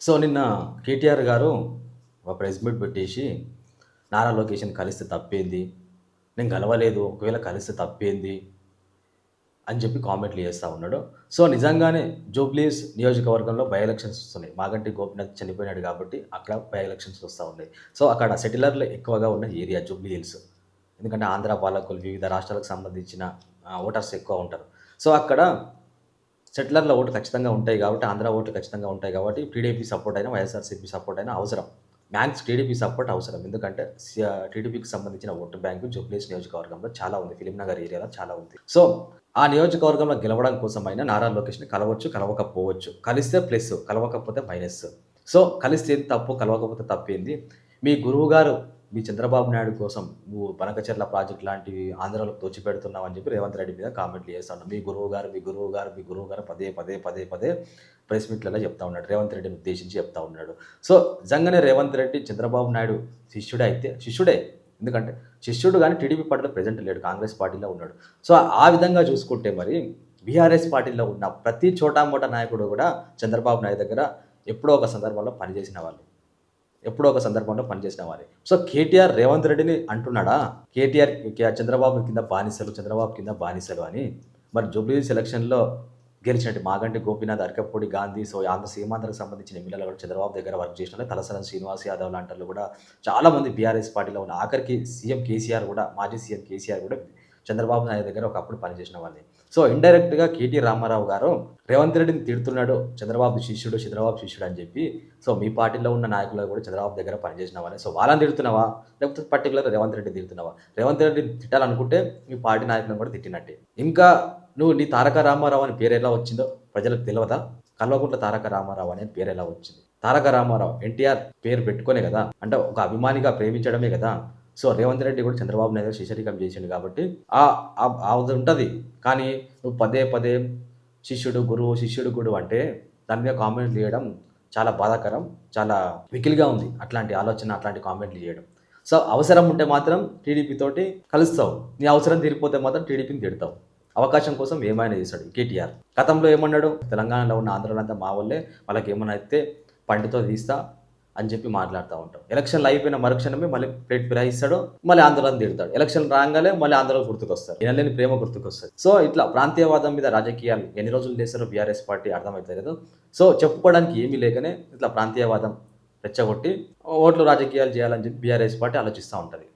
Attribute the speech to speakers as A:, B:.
A: So నిన్న కేటీఆర్ గారు ఒక ప్రెస్ మీట్ పెట్టేసి నారా లోకేష్‌ని కలిస్తే తప్పేంది? నేను కలవలేదు. ఒకవేళ కలిస్తే తప్పేంది? అని చెప్పి కామెంట్లు చేస్తా ఉన్నాడు. సో నిజంగానే జూబ్లీహిల్స్ నియోజకవర్గంలో బై ఎలక్షన్స్ వస్తున్నాయి. మాగంటి గోపీనాథ్ చనిపోయినాడు కాబట్టి అక్కడ బై ఎలక్షన్స్ వస్తా ఉన్నాయి. సో అక్కడ సెటిలర్లు ఎక్కువగా ఉన్న ఏరియా జూబ్లీహిల్స్. ఎందుకంటే ఆంధ్ర పాలకులు వివిధ రాష్ట్రాలకు సంబంధించిన ఓటర్స్ ఎక్కువ ఉంటారు. సో అక్కడ సెటిలర్ల ఓట్లు ఖచ్చితంగా ఉంటాయి కాబట్టి, ఆంధ్ర ఓట్లు ఖచ్చితంగా ఉంటాయి కాబట్టి, టీడీపీ సపోర్ట్ అయినా, వైఎస్ఆర్‌సీపీ సపోర్ట్ అయినా అవసరం. మ్యాక్స్ టీడీపీ సపోర్ట్ అవసరం. ఎందుకంటే టీడీపీకి సంబంధించిన ఓటు బ్యాంకు జూబ్లీహిల్స్ నియోజకవర్గంలో చాలా ఉంది. ఫిలింనగర్ ఏరియాలో చాలా ఉంది. సో, ఆ నియోజకవర్గంలో గెలవడం కోసమైనా నారా లోకేష్‌ని కలవచ్చు, కలవకపోవచ్చు. కలిస్తే ప్లస్, కలవకపోతే మైనస్. సో, కలిస్తే ఏది తప్పు, కలవకపోతే తప్పేంది? మీ గురువుగారు మీ చంద్రబాబు నాయుడు కోసం నువ్వు బనకచెర్ల ప్రాజెక్ట్ లాంటివి ఆంధ్రాలో దోచిపెడుతున్నావు అని చెప్పి రేవంత్ రెడ్డి మీద కామెంట్లు చేస్తా ఉన్నాడు. మీ గురువు గారు పదే ప్రెస్ మీట్లలో చెప్తా ఉన్నాడు. రేవంత్ రెడ్డిని ఉద్దేశించి చెప్తా ఉన్నాడు. సో నిజంగానే రేవంత్ రెడ్డి చంద్రబాబు నాయుడు శిష్యుడే. ఎందుకంటే శిష్యుడు కానీ టీడీపీ పార్టీలో ప్రెజెంట్ లేడు, కాంగ్రెస్ పార్టీలో ఉన్నాడు. సో ఆ విధంగా చూసుకుంటే మరి బీఆర్ఎస్ పార్టీలో ఉన్న ప్రతి చోటామోటా నాయకుడు కూడా చంద్రబాబు నాయుడు దగ్గర ఎప్పుడో ఒక సందర్భంలో పనిచేసిన వాళ్ళు. ఎప్పుడో ఒక సందర్భంలో పనిచేసిన వారే. సో కేటీఆర్ రేవంత్ రెడ్డిని అంటున్నాడా? చంద్రబాబు కింద బానిసలు అని. మరి జూబ్లీహిల్స్ ఎలక్షన్‌లో గెలిచినట్టు మాగంటి గోపీనాథ్, అరకపూడి గాంధీ, సో సీమాంధ్రకు సంబంధించిన ఎమ్మెల్యేలు కూడా చంద్రబాబు దగ్గర వర్క్ చేసిన తలసాని శ్రీనివాస్ యాదవ్ లాంటోళ్ళు కూడా చాలామంది బీఆర్ఎస్ పార్టీలో ఉన్న ఆఖరికి మాజీ సీఎం కేసీఆర్ కూడా చంద్రబాబు నాయుడు దగ్గర ఒకప్పుడు పనిచేసిన వాళ్ళే. సో ఇండైరెక్ట్‌గా కేటీ రామారావు గారు రేవంత్ రెడ్డిని తిడుతున్నాడు. చంద్రబాబు శిష్యుడు అని చెప్పి. సో మీ పార్టీలో ఉన్న నాయకులు కూడా చంద్రబాబు దగ్గర పనిచేసిన వాళ్ళే. సో వాళ్ళని తిడుతున్నావా? లేకపోతే పర్టికులర్ రేవంత్ రెడ్డిని తిడుతున్నావా? రేవంత్ రెడ్డిని తిట్టాలనుకుంటే మీ పార్టీ నాయకులను కూడా తిట్టినట్టే. ఇంకా నీ తారక రామారావు అని పేరు ఎలా వచ్చిందో ప్రజలకు తెలవదా? కల్వకుంట్ల తారక రామారావు అనే పేరు ఎలా వచ్చింది? తారక రామారావు ఎన్టీఆర్ పేరు పెట్టుకునే కదా, అంటే ఒక అభిమానిగా ప్రేమించడమే కదా. సో రేవంత్ రెడ్డి కూడా చంద్రబాబు నాయుడు శిష్యరికం చేసిండు కాబట్టి అది ఉంటుంది. కానీ నువ్వు పదే శిష్యుడు గురువు అంటే దాని మీద కామెంట్లు చేయడం చాలా బాధాకరం, చాలా వికిలిగా ఉంది. అట్లాంటి ఆలోచన, అట్లాంటి కామెంట్లు చేయడం. సో అవసరం ఉంటే మాత్రం టీడీపీ తోటి కలుస్తావు, నీ అవసరం తీరిపోతే మాత్రం టీడీపీని తిడతావు. అవకాశం కోసం ఏమైనా చేశాడు కేటీఆర్. గతంలో ఏమన్నాడు? తెలంగాణలో ఉన్న ఆంధ్రులంతా మా వాళ్ళే, వాళ్ళకి ఏమైనా అయితే పంటితో తీస్తా అని చెప్పి మాట్లాడుతూ ఉంటాం. ఎలక్షన్లు అయిపోయిన మరుక్షణమే మళ్ళీ ప్లేట్ ఫిరాయిస్తాడు, మళ్ళీ ఆందోళన తిడతాడు. ఎలక్షన్ రాగానే మళ్ళీ ఆందోళన గుర్తుకొస్తారు, వినలేని ప్రేమ గుర్తుకొస్తుంది. సో ఇట్లా ప్రాంతీయవాదం మీద రాజకీయాలు ఎన్ని రోజులు చేస్తారో బీఆర్ఎస్ పార్టీ అర్థమవుతుంది కదా. సో చెప్పుకోవడానికి ఏమీ లేకనే ఇట్లా ప్రాంతీయవాదం రెచ్చగొట్టి ఓట్లు రాజకీయాలు చేయాలని చెప్పి బీఆర్ఎస్ పార్టీ ఆలోచిస్తూ ఉంటుంది.